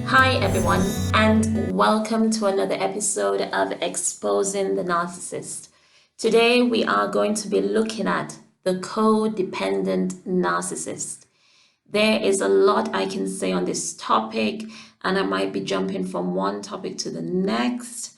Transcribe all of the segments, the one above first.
Hi everyone, and welcome to another episode of Exposing the Narcissist. Today we are going to be looking at the codependent narcissist. There is a lot I can say on this topic, and I might be jumping from one topic to the next.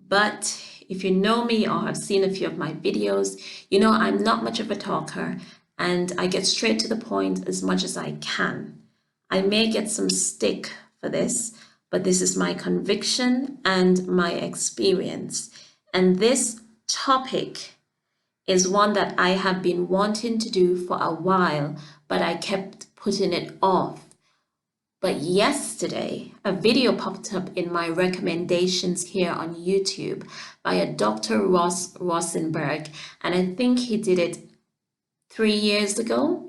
But if you know me or have seen a few of my videos, you know I'm not much of a talker and I get straight to the point as much as I can. I may get some stick for this, but this is my conviction and my experience. And this topic is one that I have been wanting to do for a while, but I kept putting it off. But yesterday, a video popped up in my recommendations here on YouTube by a Dr. Ross Rosenberg, and I think he did it 3 years ago.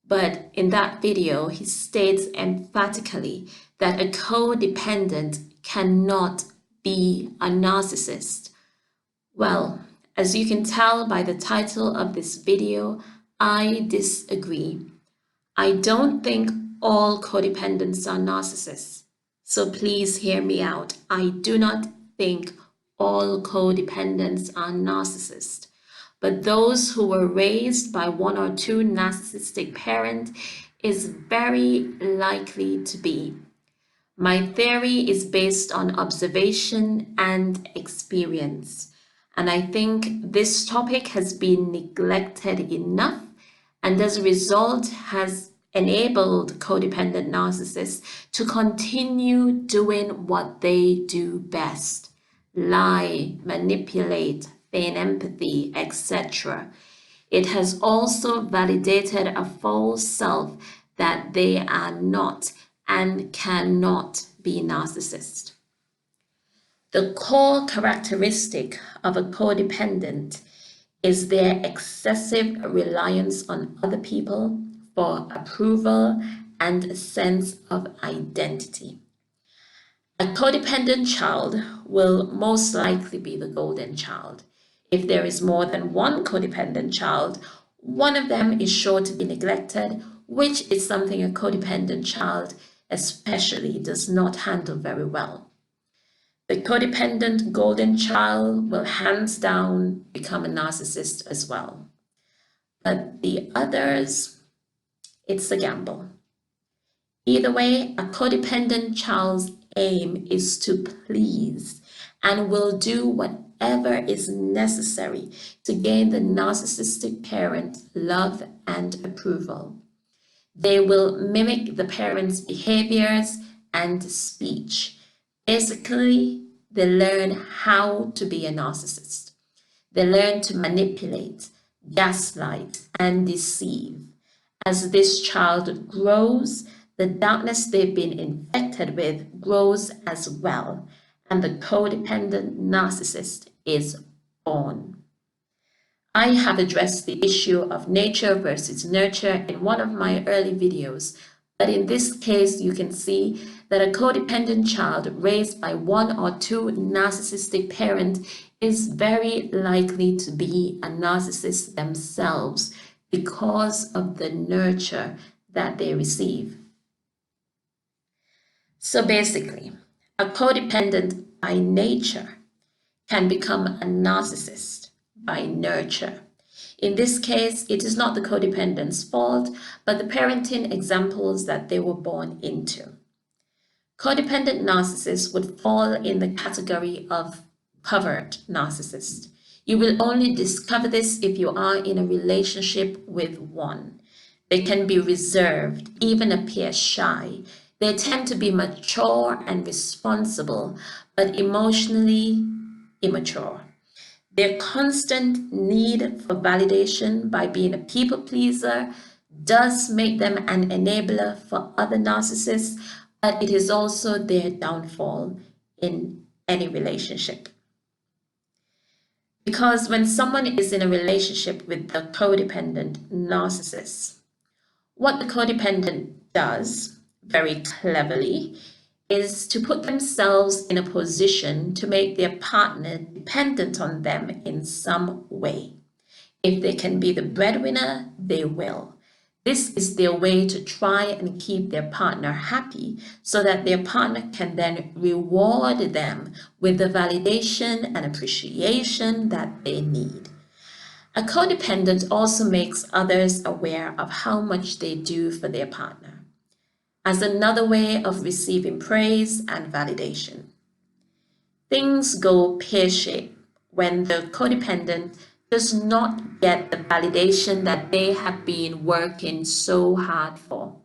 But in that video, he states emphatically that a codependent cannot be a narcissist. Well, as you can tell by the title of this video, I disagree. I don't think all codependents are narcissists. So please hear me out. I do not think all codependents are narcissists. But those who were raised by one or two narcissistic parents is very likely to be. My theory is based on observation and experience. And I think this topic has been neglected enough, and as a result has enabled codependent narcissists to continue doing what they do best: lie, manipulate, feign empathy, etc. It has also validated a false self that they are not and cannot be narcissists. The core characteristic of a codependent is their excessive reliance on other people for approval and a sense of identity. A codependent child will most likely be the golden child. If there is more than one codependent child, one of them is sure to be neglected, which is something a codependent child especially does not handle very well. The codependent golden child will hands down become a narcissist as well. But the others, it's a gamble. Either way, a codependent child's aim is to please and will do whatever is necessary to gain the narcissistic parent's love and approval. They will mimic the parent's behaviors and speech. Basically, they learn how to be a narcissist. They learn to manipulate, gaslight, and deceive. As this child grows, the darkness they've been infected with grows as well, and the codependent narcissist is born. I have addressed the issue of nature versus nurture in one of my early videos, but in this case, you can see that a codependent child raised by one or two narcissistic parents is very likely to be a narcissist themselves because of the nurture that they receive. So basically, a codependent by nature can become a narcissist by nurture. In this case, it is not the codependent's fault, but the parenting examples that they were born into. Codependent narcissists would fall in the category of covert narcissist. You will only discover this if you are in a relationship with one. They can be reserved, even appear shy. They tend to be mature and responsible, but emotionally immature. Their constant need for validation by being a people pleaser does make them an enabler for other narcissists, but it is also their downfall in any relationship. Because when someone is in a relationship with the codependent narcissist, what the codependent does very cleverly is to put themselves in a position to make their partner dependent on them in some way. If they can be the breadwinner, they will. This is their way to try and keep their partner happy so that their partner can then reward them with the validation and appreciation that they need. A codependent also makes others aware of how much they do for their partner, as another way of receiving praise and validation. Things go pear-shaped when the codependent does not get the validation that they have been working so hard for,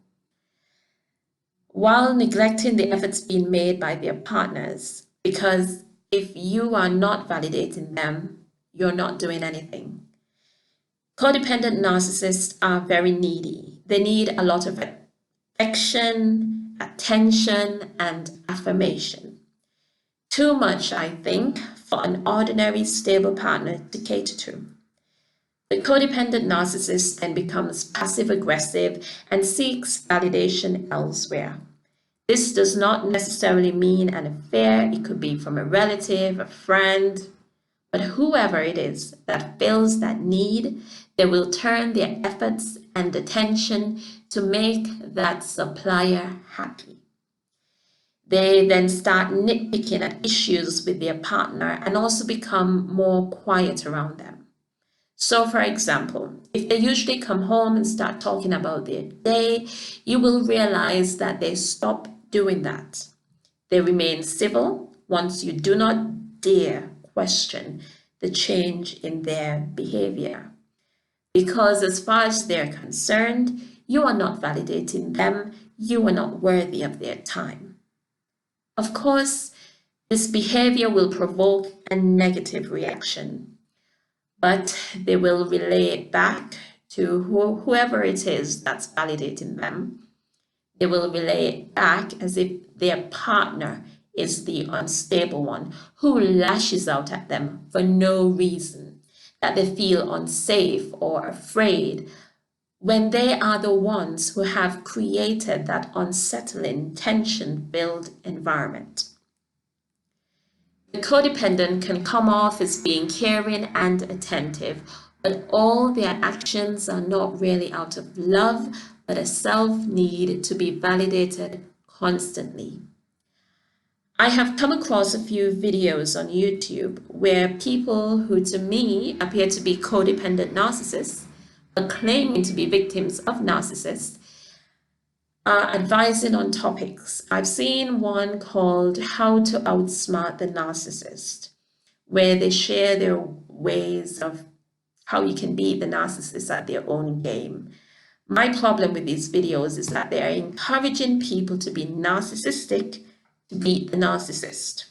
while neglecting the efforts being made by their partners, because if you are not validating them, you're not doing anything. Codependent narcissists are very needy. They need a lot of affection, attention, and affirmation. Too much, I think, for an ordinary, stable partner to cater to. The codependent narcissist then becomes passive-aggressive and seeks validation elsewhere. This does not necessarily mean an affair. It could be from a relative, a friend, but whoever it is that fills that need, they will turn their efforts and attention to make that supplier happy. They then start nitpicking at issues with their partner and also become more quiet around them. So, for example, if they usually come home and start talking about their day, you will realize that they stop doing that. They remain civil once you do not dare question the change in their behavior. Because as far as they're concerned, you are not validating them, you are not worthy of their time. Of course, this behavior will provoke a negative reaction, but they will relay it back to whoever it is that's validating them. They will relay it back as if their partner is the unstable one who lashes out at them for no reason, that they feel unsafe or afraid, when they are the ones who have created that unsettling, tension-filled environment. The codependent can come off as being caring and attentive, but all their actions are not really out of love, but a self-need to be validated constantly. I have come across a few videos on YouTube where people who to me appear to be codependent narcissists, but claiming to be victims of narcissists, are advising on topics. I've seen one called How to Outsmart the Narcissist, where they share their ways of how you can beat the narcissist at their own game. My problem with these videos is that they are encouraging people to be narcissistic to beat the narcissist.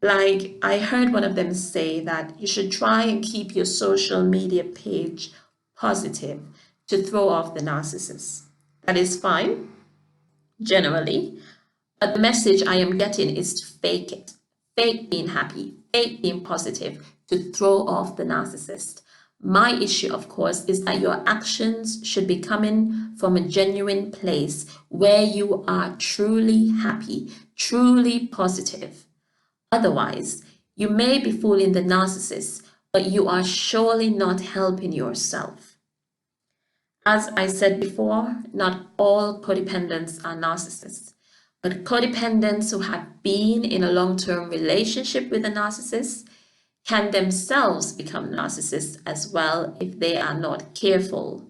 Like, I heard one of them say that you should try and keep your social media page positive to throw off the narcissist. That is fine, generally, but the message I am getting is to fake it. Fake being happy, fake being positive to throw off the narcissist. My issue, of course, is that your actions should be coming from a genuine place where you are truly happy, truly positive. Otherwise, you may be fooling the narcissist, but you are surely not helping yourself. As I said before, not all codependents are narcissists, but codependents who have been in a long-term relationship with a narcissist can themselves become narcissists as well if they are not careful.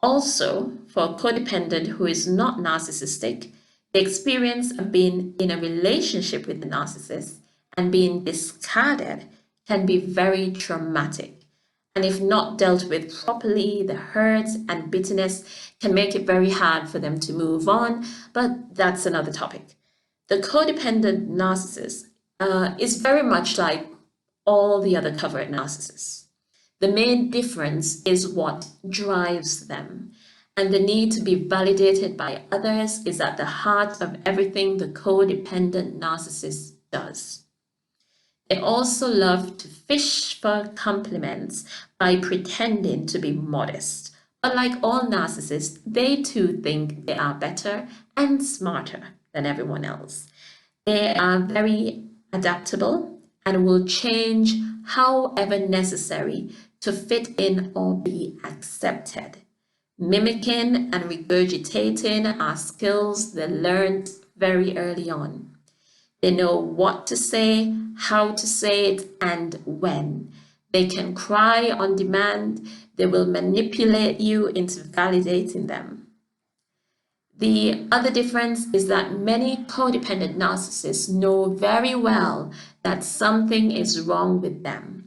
Also, for a codependent who is not narcissistic, the experience of being in a relationship with the narcissist and being discarded can be very traumatic. And if not dealt with properly, the hurt and bitterness can make it very hard for them to move on, but that's another topic. The codependent narcissist is very much like all the other covert narcissists. The main difference is what drives them, and the need to be validated by others is at the heart of everything the codependent narcissist does. They also love to fish for compliments by pretending to be modest. But like all narcissists, they too think they are better and smarter than everyone else. They are very adaptable and will change however necessary to fit in or be accepted. Mimicking and regurgitating are skills they learned very early on. They know what to say, how to say it, and when. They can cry on demand. They will manipulate you into validating them. The other difference is that many codependent narcissists know very well that something is wrong with them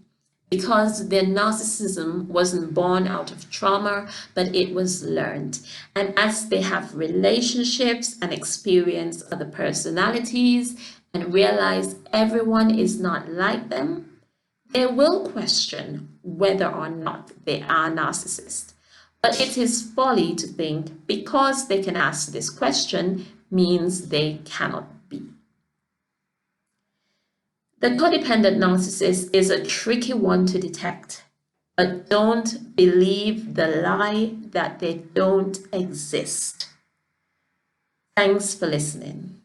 because their narcissism wasn't born out of trauma, but it was learned. And as they have relationships and experience other personalities and realize everyone is not like them, they will question whether or not they are narcissists. But it is folly to think because they can ask this question means they cannot be. The codependent narcissist is a tricky one to detect, but don't believe the lie that they don't exist. Thanks for listening.